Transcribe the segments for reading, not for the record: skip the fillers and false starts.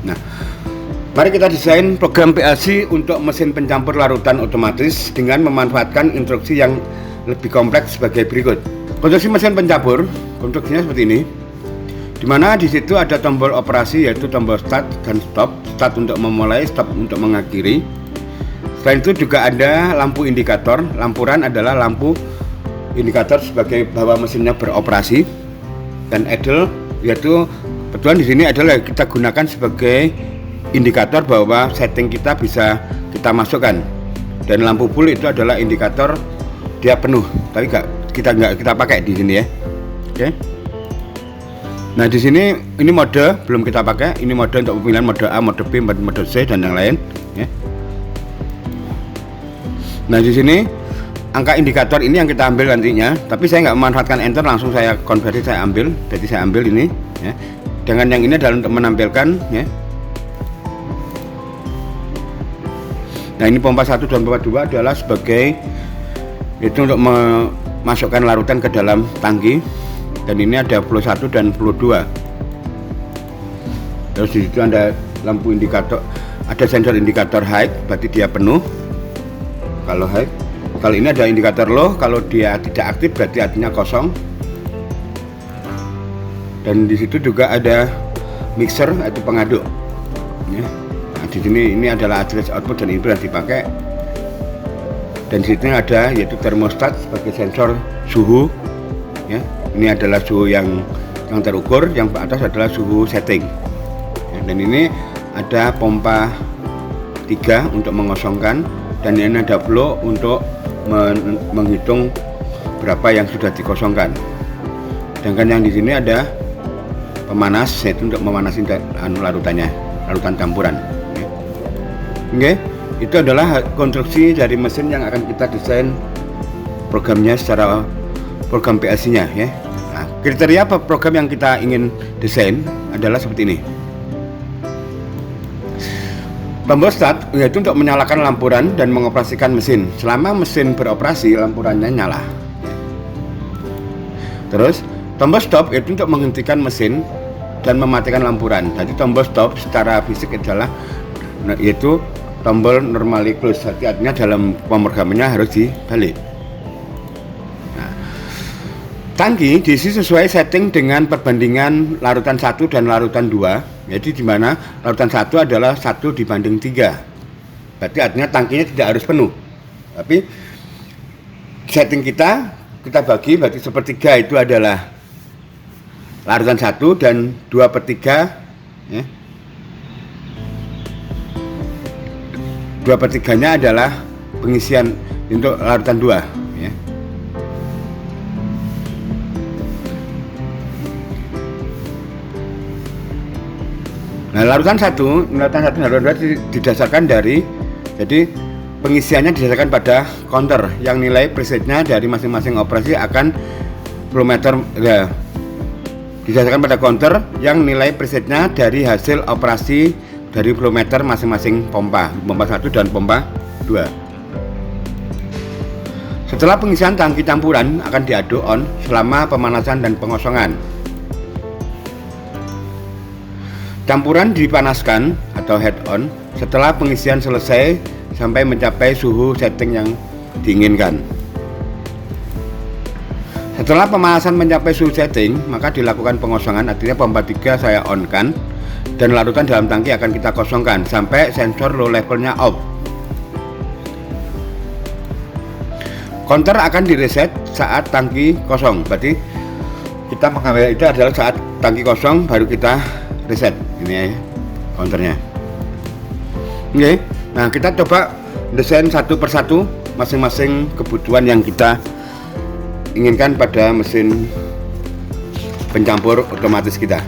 Nah, mari kita desain program PLC untuk mesin pencampur larutan otomatis dengan memanfaatkan instruksi yang lebih kompleks sebagai berikut. Konstruksi mesin pencampur, konstruksinya seperti ini, dimana di situ ada tombol operasi yaitu tombol start dan stop. Start untuk memulai, stop untuk mengakhiri. Selain itu juga ada lampu indikator. Lampuran adalah lampu indikator sebagai bahwa mesinnya beroperasi, dan idle yaitu kebetulan di sini adalah kita gunakan sebagai indikator bahwa setting kita bisa kita masukkan. Dan lampu full itu adalah indikator dia penuh, tapi kita pakai di sini ya. Oke. Nah, di sini ini mode belum kita pakai. Ini mode untuk pemilihan mode A, mode B, mode C dan yang lain ya. Nah, di sini angka indikator ini yang kita ambil nantinya, tapi saya nggak memanfaatkan enter, langsung saya konversi, saya ambil. Jadi saya ambil ini ya. Dengan yang ini adalah untuk menampilkan ya. Nah, ini pompa 1 dan pompa 2 adalah sebagai itu untuk memasukkan larutan ke dalam tangki, dan ini ada flow 1 dan flow 2. Terus di situ ada lampu indikator, ada sensor indikator high, berarti dia penuh kalau high. Kalau ini ada indikator low, kalau dia tidak aktif berarti artinya kosong. Dan di situ juga ada mixer atau pengaduk ya. Nah, di sini ini adalah address output dan ini yang dipakai. Dan di sini ada yaitu termostat sebagai sensor suhu ya. Ini adalah suhu yang terukur, yang ke atas adalah suhu setting ya. Dan ini ada pompa 3 untuk mengosongkan, dan ini ada flow untuk menghitung berapa yang sudah dikosongkan. Sedangkan yang di sini ada pemanas, yaitu untuk memanasi larutannya, larutan campuran. Oke, itu adalah konstruksi dari mesin yang akan kita desain programnya secara program PLC-nya ya. Nah, kriteria program yang kita ingin desain adalah seperti ini. Tombol start yaitu untuk menyalakan lampuran dan mengoperasikan mesin. Selama mesin beroperasi, lampurannya nyala. Terus tombol stop yaitu untuk menghentikan mesin dan mematikan lampuran. Jadi tombol stop secara fisik adalah yaitu tombol normally close. Artinya dalam pemrogramannya harus dibalik. Nah, tangki diisi sesuai setting dengan perbandingan larutan 1 dan larutan 2. Jadi di mana larutan 1 adalah 1 dibanding 3. Berarti artinya tangkinya tidak harus penuh. Tapi setting kita bagi, berarti sepertiga itu adalah larutan 1 dan 2/3 ya. 2/3-nya adalah pengisian untuk larutan 2 ya. Nah, larutan 1 dan larutan 2 didasarkan dari, jadi pengisiannya didasarkan pada counter yang nilai presetnya dari masing-masing operasi akan kilometer ya. Didasarkan pada counter yang nilai presetnya dari hasil operasi dari flow meter masing-masing pompa 1 dan pompa 2. Setelah pengisian, tangki campuran akan diaduk on selama pemanasan dan pengosongan. Campuran dipanaskan atau head on setelah pengisian selesai sampai mencapai suhu setting yang diinginkan. Setelah pemanasan mencapai suhu setting, maka dilakukan pengosongan, artinya pompa 3 saya on kan, dan larutan dalam tangki akan kita kosongkan sampai sensor low levelnya off. Counter akan direset saat tangki kosong, berarti kita mengambil itu adalah saat tangki kosong baru kita reset ini ya counternya. Oke, nah kita coba desain satu persatu masing-masing kebutuhan yang kita inginkan pada mesin pencampur otomatis kita.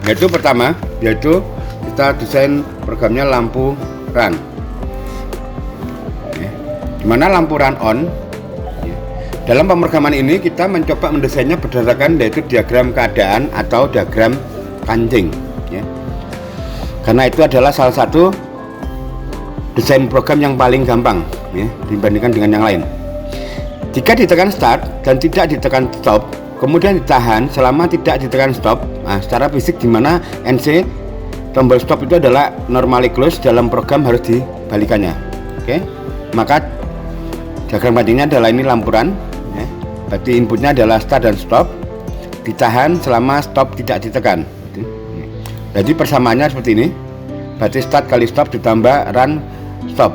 Yaitu pertama, yaitu kita desain programnya lampu run. Dimana lampu run on. Dalam pemrograman ini kita mencoba mendesainnya berdasarkan yaitu diagram keadaan atau diagram kancing ya. Karena itu adalah salah satu desain program yang paling gampang ya, dibandingkan dengan yang lain. Jika ditekan start dan tidak ditekan stop, kemudian ditahan selama tidak ditekan stop, nah secara fisik di mana NC tombol stop itu adalah normally close, dalam program harus dibalikannya. Oke, maka diagram kancingnya adalah ini lampuran ya. Berarti inputnya adalah start dan stop, ditahan selama stop tidak ditekan. Jadi persamaannya seperti ini, berarti start kali stop ditambah run stop.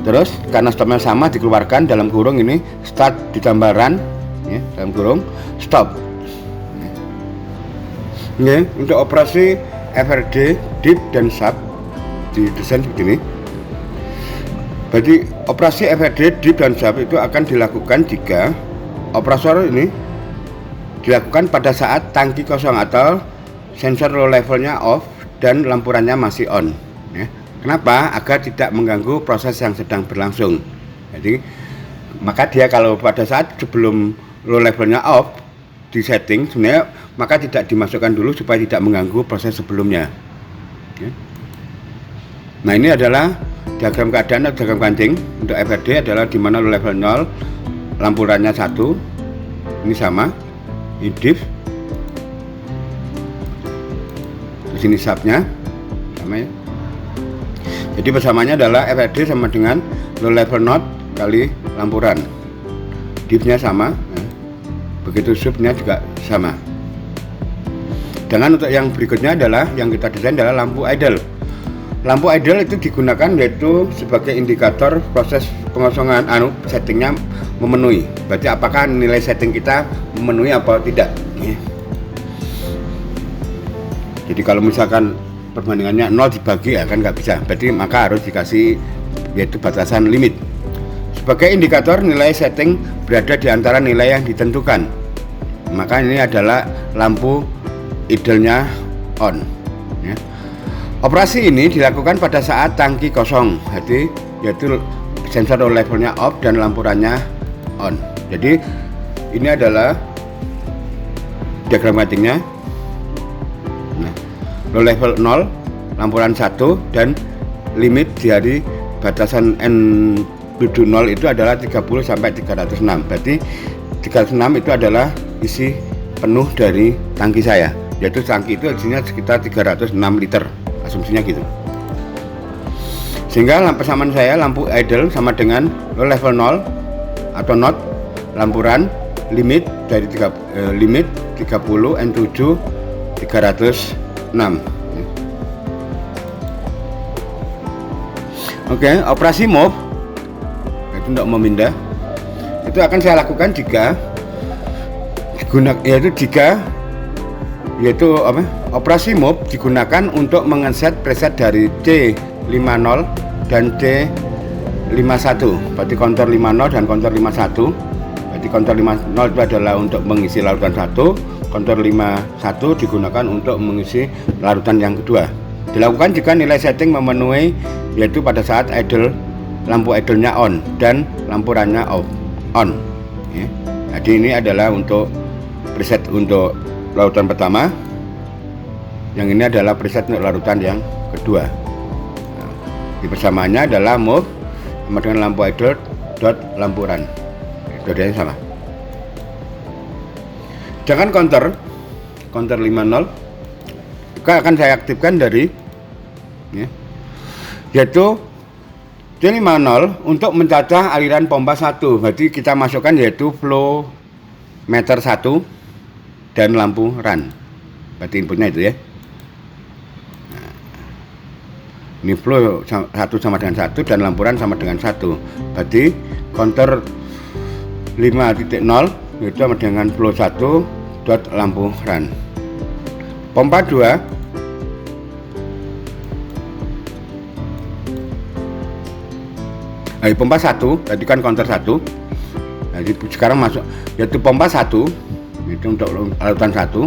Terus karena stopnya sama dikeluarkan, dalam kurung ini start ditambah run ya, dalam kurung stop ya. Untuk operasi FRD, DIP dan SUB didesain seperti ini. Berarti operasi FRD, DIP dan SUB itu akan dilakukan jika operasor ini dilakukan pada saat tangki kosong atau sensor low levelnya off dan lampurannya masih on ya. Kenapa? Agar tidak mengganggu proses yang sedang berlangsung. Jadi maka dia kalau pada saat sebelum low levelnya off di setting sebenarnya, maka tidak dimasukkan dulu supaya tidak mengganggu proses sebelumnya ya. Nah, ini adalah diagram keadaan atau diagram kancing untuk FRD adalah di mana low level 0, lampurannya 1. Ini sama. Ini diff. Di sini subnya sama ya. Jadi persamaannya adalah FRD sama dengan low level node kali lampuran. Diff-nya sama ya. Begitu subnya juga sama. Dan untuk yang berikutnya adalah yang kita desain adalah lampu idle. Lampu idle itu digunakan yaitu sebagai indikator proses pengosongan settingnya memenuhi. Berarti apakah nilai setting kita memenuhi apa tidak ya. Jadi kalau misalkan perbandingannya 0 dibagi ya kan nggak bisa, berarti maka harus dikasih yaitu batasan limit. Sebagai indikator nilai setting berada di antara nilai yang ditentukan, maka ini adalah lampu idle-nya on ya. Operasi ini dilakukan pada saat tangki kosong, jadi yaitu sensor low levelnya off dan lampurannya on. Jadi ini adalah diagram kancingnya. Nah, low level 0, lampuran 1 dan limit dari batasan N-0 itu adalah 30 sampai 306. Berarti 306 itu adalah isi penuh dari tangki saya, yaitu tangki itu isinya sekitar 306 liter, asumsinya gitu. Sehingga persamaan saya lampu idle sama dengan low level 0 atau not lampuran limit dari limit 30 N7 306. Oke, operasi move itu untuk memindah itu akan saya lakukan jika operasi move digunakan untuk mengeset preset dari C50 dan C51. Berarti kontur 50 dan kontur 51. Berarti kontur 50 itu adalah untuk mengisi larutan 1, kontur 51 digunakan untuk mengisi larutan yang kedua. Dilakukan jika nilai setting memenuhi, yaitu pada saat idle, lampu idle-nya on dan lampurannya on ya. Jadi ini adalah untuk preset untuk larutan pertama, yang ini adalah preset untuk larutan yang kedua. Nah, di persamaannya adalah move sama dengan lampu idle dot lampuran, dua-duanya sama. Jangan counter 50 juga akan saya aktifkan dari ya, yaitu C50 untuk mencacah aliran pompa 1. Berarti kita masukkan yaitu flow meter 1 dan lampu run. Berarti inputnya itu ya. Nah, ini flow 1 sama dengan 1 dan lampu run sama dengan 1. Berarti counter 5.0 itu sama dengan flow 1 dot lampu run. Pompa 2 pompa 1 tadi kan counter 1. Jadi sekarang masuk yaitu pompa 1 itu untuk larutan 1,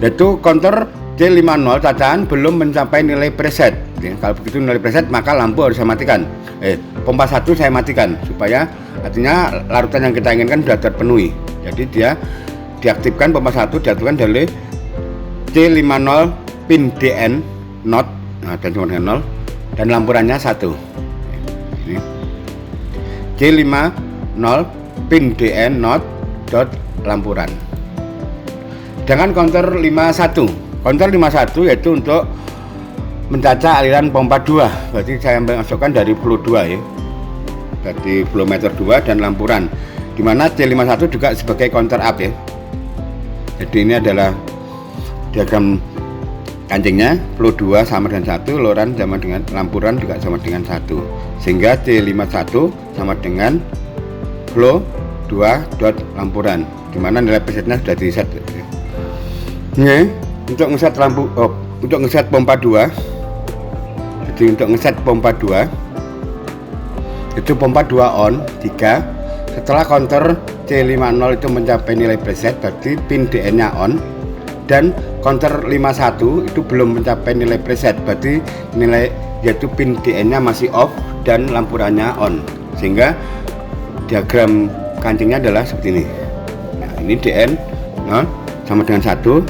yaitu counter C50 cacahan belum mencapai nilai preset ya. Kalau begitu nilai preset maka lampu harus saya matikan. Pompa 1 saya matikan supaya artinya larutan yang kita inginkan sudah terpenuhi. Jadi dia diaktifkan, pompa 1 diaktifkan dari C50 pin DN not dan cuma dengan 0 dan lampurannya 1. Ini C50 pin DN not dot lampuran. Dengan counter 51 Counter 51 yaitu untuk mencaca aliran pompa 2. Berarti saya masukkan dari flow 2 ya. Dari flow meter 2 dan lampuran. Dimana C51 juga sebagai counter up ya. Jadi ini adalah diagram kancingnya, flow 2 sama dengan 1, loran sama dengan lampuran juga sama dengan 1. Sehingga C51 sama dengan flow 2 dot lampuran. Dimana nilai presetnya sudah di set. Ini untuk ngeset untuk ngeset pompa 2. Jadi untuk ngeset pompa 2 itu pompa 2 on jika setelah counter C50 itu mencapai nilai preset, berarti pin DN nya on, dan counter 51 itu belum mencapai nilai preset, berarti nilai yaitu pin DN nya masih off dan lampurannya on. Sehingga diagram kancingnya adalah seperti ini. Nah, ini DN 0 sama dengan 1,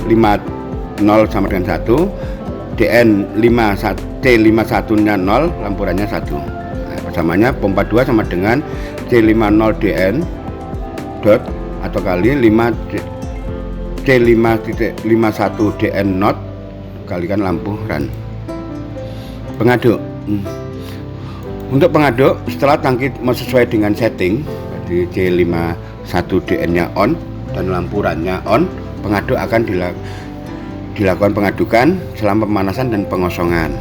0 sama dengan 1, DN 51, C51 nya 0, lampurannya 1. Nah, persamanya pompa 2 sama dengan C50 DN dot atau kali 5 C5.51 DN not kalikan lampuran. Pengaduk. Untuk pengaduk setelah tangki sesuai dengan setting, berarti C51 DN nya on dan lampurannya on, pengaduk akan dilakukan pengadukan selama pemanasan dan pengosongan.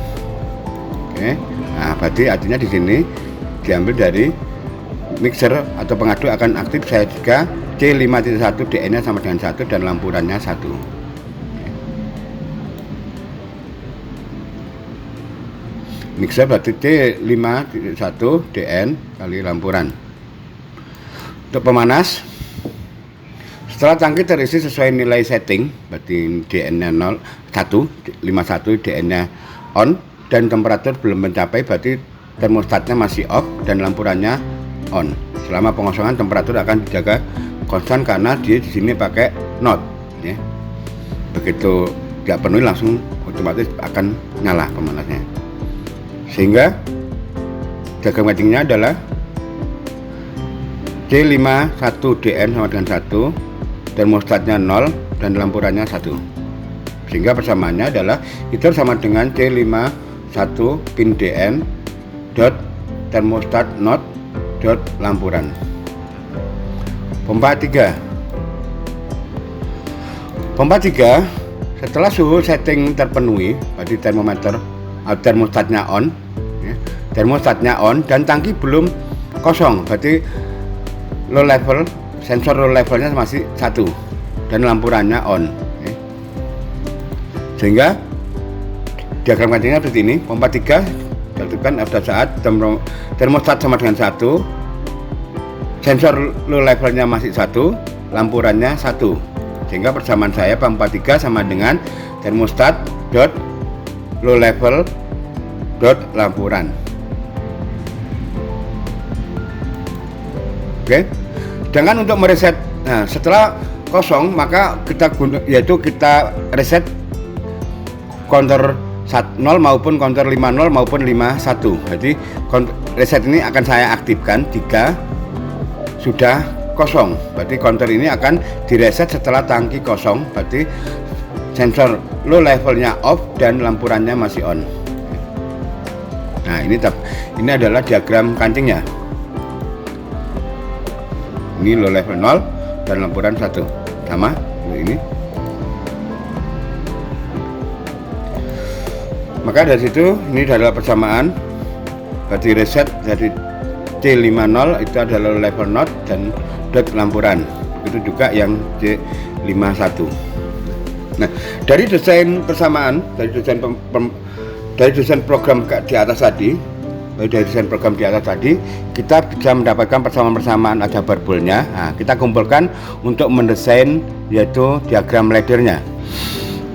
Oke. Nah, berarti artinya di sini diambil dari mixer atau pengaduk akan aktif jika C5.1 DN nya sama dengan 1 dan lampurannya 1. Mixer berarti C5.1 DN kali lampuran. Untuk pemanas, setelah tangki terisi sesuai nilai setting, berarti DN nya 51 DN nya on dan temperatur belum mencapai, berarti termostatnya masih off dan lampurannya on. Selama pengosongan temperatur akan dijaga konstan karena dia di sini pakai not ya. Begitu tidak penuhi langsung otomatis akan nyala pemanasnya. Sehingga diagram kancingnya adalah C51 DN sama dengan 1, termostatnya 0 dan lampurannya 1. Sehingga persamaannya adalah heater sama dengan C51 pin DN dot termostat not dot lampuran. Pompa 3. Pompa 3 setelah suhu setting terpenuhi, berarti termometer atau termostatnya on ya, termostatnya on dan tangki belum kosong, berarti low level, sensor low levelnya masih 1 dan lampurannya on ya. Sehingga diagram kancingnya seperti ini. Pompa 3 dilakukan pada saat termostat sama dengan 1, sensor low levelnya masih 1, lampurannya 1. Sehingga persamaan saya pompa 3 sama dengan termostat dot low level dot lampuran. Oke. Sedangkan untuk mereset, nah setelah kosong maka kita reset counter 0 maupun counter 50 maupun 51. Jadi reset ini akan saya aktifkan jika sudah kosong. Berarti counter ini akan direset setelah tangki kosong, berarti sensor low levelnya off dan lampurannya masih on. Nah, ini adalah diagram kancingnya. Ini low level 0 dan lampuran 1. Sama ini. Maka dari situ ini adalah persamaan. Berarti reset dari C50 itu adalah low level not dan dot lampuran. Itu juga yang C51. Nah, dari desain persamaan, dari desain program di atas tadi, kita bisa mendapatkan persamaan-persamaan ada barbelnya. Nah, kita kumpulkan untuk mendesain yaitu diagram laddernya.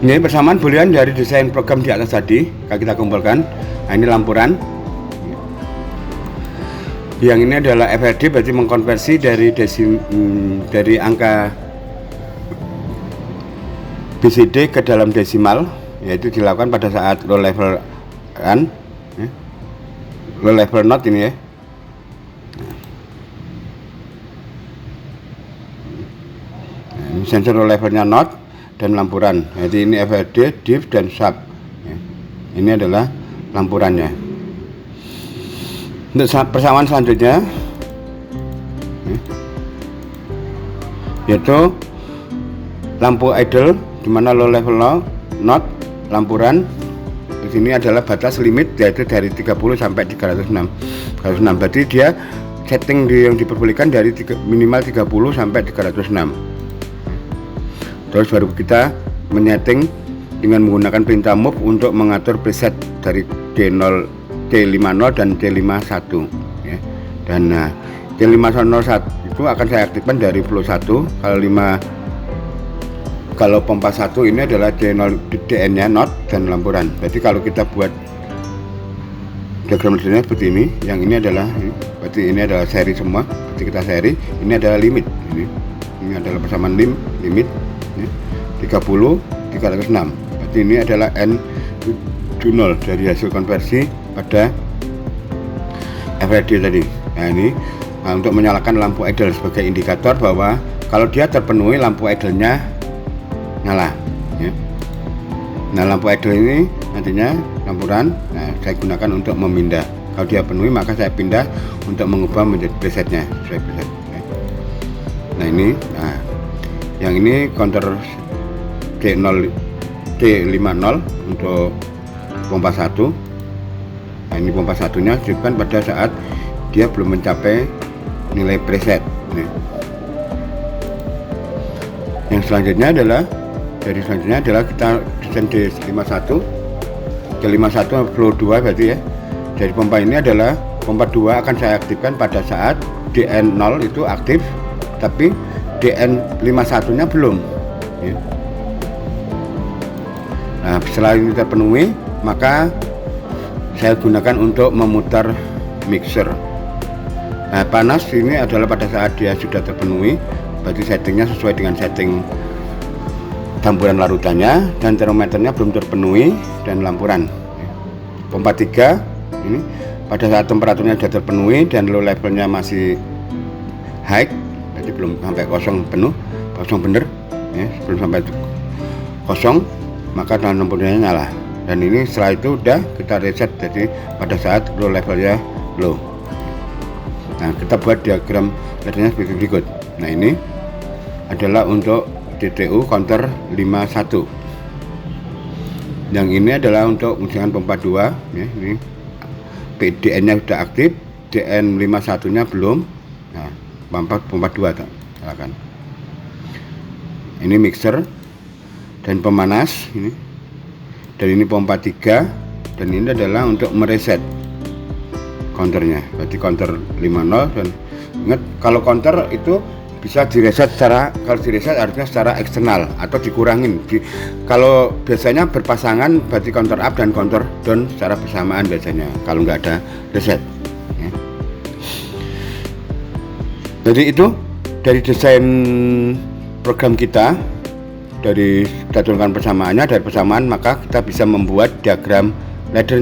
Ini persamaan boolean dari desain program di atas tadi, kita kumpulkan. Nah, ini lampuran. Yang ini adalah FRD, berarti mengkonversi dari angka BCD ke dalam desimal, yaitu dilakukan pada saat low level run, low level not ini ya. Nah, ini sensor low levelnya not dan lampuran. Jadi ini FRD, diff, dan sub. Ini adalah lampurannya. Untuk persamaan selanjutnya yaitu lampu idle, dimana low level low, not lampuran. Di sini adalah batas limit yaitu dari 30 sampai 306. Berarti dia setting yang diperbolehkan dari minimal 30 sampai 306. Terus baru kita menyeting dengan menggunakan perintah move untuk mengatur preset dari D0, D50 dan D51 ya. Dan D501 itu akan saya aktifkan dari flow 1. Kalau pompa 1 ini adalah DN nya not dan lampuran. Jadi kalau kita buat diagram leadernya seperti ini, yang ini adalah berarti ini adalah seri semua. Berarti kita seri, ini adalah limit. Ini adalah persamaan limit ya. 30 306. Berarti ini adalah N0 dari hasil konversi pada FRD tadi. Nah ini untuk menyalakan lampu idle sebagai indikator bahwa kalau dia terpenuhi lampu idle-nya nyala ya. Nah lampu idle ini nantinya lampuran, nah saya gunakan untuk memindah. Kalau dia penuhi maka saya pindah untuk mengubah menjadi presetnya sesuai preset ya. Nah ini, yang ini counter D0 D50 untuk pompa 1. Nah ini pompa satunya juga pada saat dia belum mencapai nilai preset nih. Yang selanjutnya adalah kita desain D51 flow 2 berarti ya. Jadi pompa ini adalah pompa 2 akan saya aktifkan pada saat DN0 itu aktif tapi DN51 nya belum ya. Nah setelah ini terpenuhi maka saya gunakan untuk memutar mixer. Nah panas ini adalah pada saat dia sudah terpenuhi, berarti settingnya sesuai dengan setting campuran larutannya, dan termometernya belum terpenuhi dan lampuran. Pompa 3 ini pada saat temperaturnya sudah terpenuhi dan low levelnya masih high, berarti belum sampai kosong penuh, kosong bener ya, belum sampai kosong, maka lampunya nyala. Dan ini setelah itu udah kita reset, jadi pada saat low levelnya low. Nah kita buat diagram leadernya seperti berikut. Nah ini adalah untuk DTU counter 51. Yang ini adalah untuk misalkan pompa 2 ya, ini PDN nya sudah aktif, DN 51 nya belum. Nah pompa 2 silakan. Ini mixer dan pemanas ini. Dan ini pompa 3, dan ini adalah untuk mereset counternya. Berarti counter 50, dan ingat kalau counter itu bisa direset kalau direset artinya secara eksternal atau dikurangin. Kalau biasanya berpasangan berarti counter up dan counter down secara bersamaan biasanya kalau nggak ada reset ya. Jadi itu dari desain program kita. Dari kita turunkan persamaannya, dari persamaan maka kita bisa membuat diagram laddernya